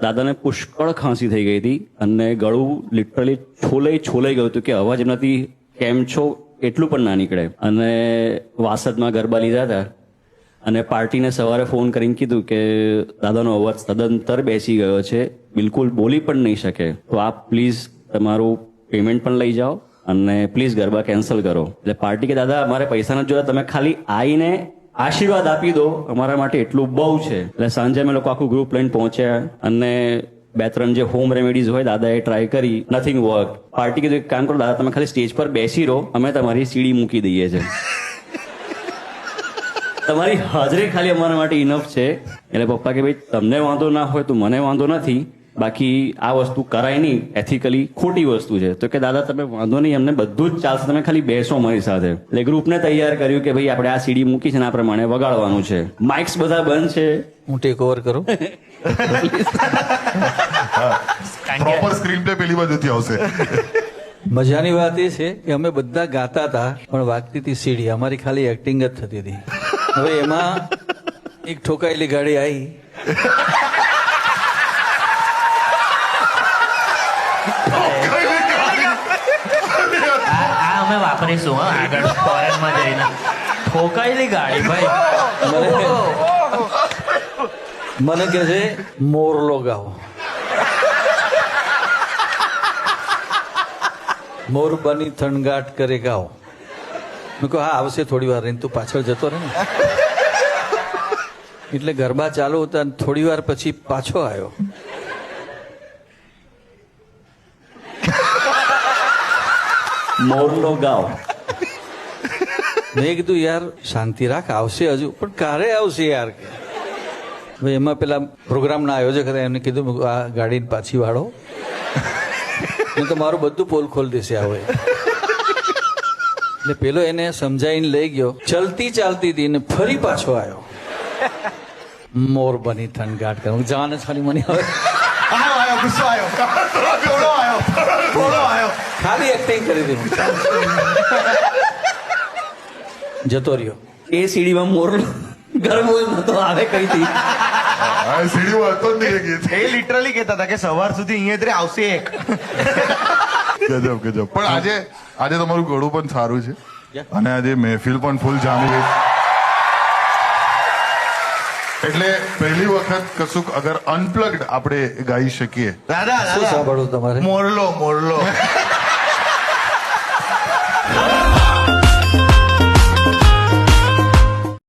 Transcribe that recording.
દાદાને પુષ્કળ ખાંસી થઈ ગઈ હતી અને ગળું લિટરલી છોલાઈ ગયું હતું કે અવાજ એમનાથી કેમ છો એટલું પણ ના નીકળે. અને વાસદમાં ગરબા લીધા હતા અને પાર્ટીને સવારે ફોન કરીને કીધું કે દાદાનો અવાજ સદંતર બેસી ગયો છે, બિલકુલ બોલી પણ નહીં શકે, તો આપ પ્લીઝ તમારું પેમેન્ટ પણ લઈ જાઓ અને પ્લીઝ ગરબા કેન્સલ કરો. એટલે પાર્ટી કે દાદા અમારે પૈસા નથી જોતા, તમે ખાલી આવીને આશીર્વાદ આપી દો, અમારા માટે એટલું બહુ છે. એટલે સાંજે અમે લોકો આખું ગ્રુપ લઈને પહોંચ્યા અને 2-3 જે હોમ રેમેડીઝ હોય દાદાએ ટ્રાય કરી, નથિંગ વર્ક. પાર્ટી કીધું એક કામ કરો દાદા, તમે ખાલી સ્ટેજ પર બેસી રહો, અમે તમારી સીડી મૂકી દઈએ છીએ. તમારી હાજરી ખાલી અમારા માટે ઇનફ છે. એટલે પપ્પા કે ભાઈ તમને વાંધો ના હોય તો મને વાંધો નથી, બાકી આ વસ્તુ કરાય નહીં, એથિકલી ખોટી વસ્તુ છે. તો કે દાદા તમે વાંધો નહીં, અમને બધું જ ચાલશે, તમે ખાલી બેસો અમારી સાથે. એટલે ગ્રુપને તૈયાર કર્યું કે ભાઈ આપણે આ સીડી મૂકી છે ને આ પ્રમાણે વગાડવાનું છે. માઇક્સ બધા બંધ છે. હું ટેક ઓવર કરું. પ્રોપર સ્ક્રીન પ્લે પેલી બાજુથી આવશે. મજાની વાત એ છે કે અમે બધા ગાતા હતા પણ વાગતી હતી સીડી, અમારી ખાલી એક્ટિંગ જ થતી હતી. હવે એમાં એક ઠોકાયેલી ગાડી આવી. આ અમે વાપરીશું હા આગળ ફોરેનમાં જઈને. ઠોકાયેલી ગાડી ભાઈ. મને કહે છે મોરલો ગાઓ. મોર બની થણગાટ કરે ગાઓ. મેં કહું હા આવશે થોડી વાર રહીને, તું પાછળ જતો રહે ને. એટલે ગરબા ચાલુ હતા અને થોડી વાર પછી પાછો આવ્યો. મોરલો ગાઓ. મેં કીધું યાર શાંતિ રાખ, આવશે હજુ, પણ ક્યારે આવશે યાર. હવે એમાં પેલા પ્રોગ્રામના આયોજક હતા, એમને કીધું મેં કીધું, આ ગાડીને પાછી વાળો, નહીં તો મારું બધું પોલ ખોલ દેશે આવે. એટલે પેલો એને સમજાવીને લઈ ગયો. ચલતી ચાલતી હતી ને ફરી પાછો આવ્યો. મોર બની થનગાટ કરું જાન જ ખાલી મને હવે ખાલી એક્ટિંગ કરી દીધું. જતો રહ્યો. એ સીડીમાં મોરલો ગરબો નતો આવે કઈ હતી. સીડીમાં હતો જ નહીં એ ગીત. એ લિટરલી કહેતા હતા કે સવાર સુધી અહીંયા આવશે એક. ગજબ ગજબ. પણ આજે તમારું ગળું પણ સારું છે અને આજે મહેફિલ પણ ફૂલ જામી ગઈ. એટલે પહેલી વખત કશુંક અગર અનપ્લગ્ડ આપણે ગાઈ શકીએ. દાદા શું સાંભળવું તમારે? મોરલો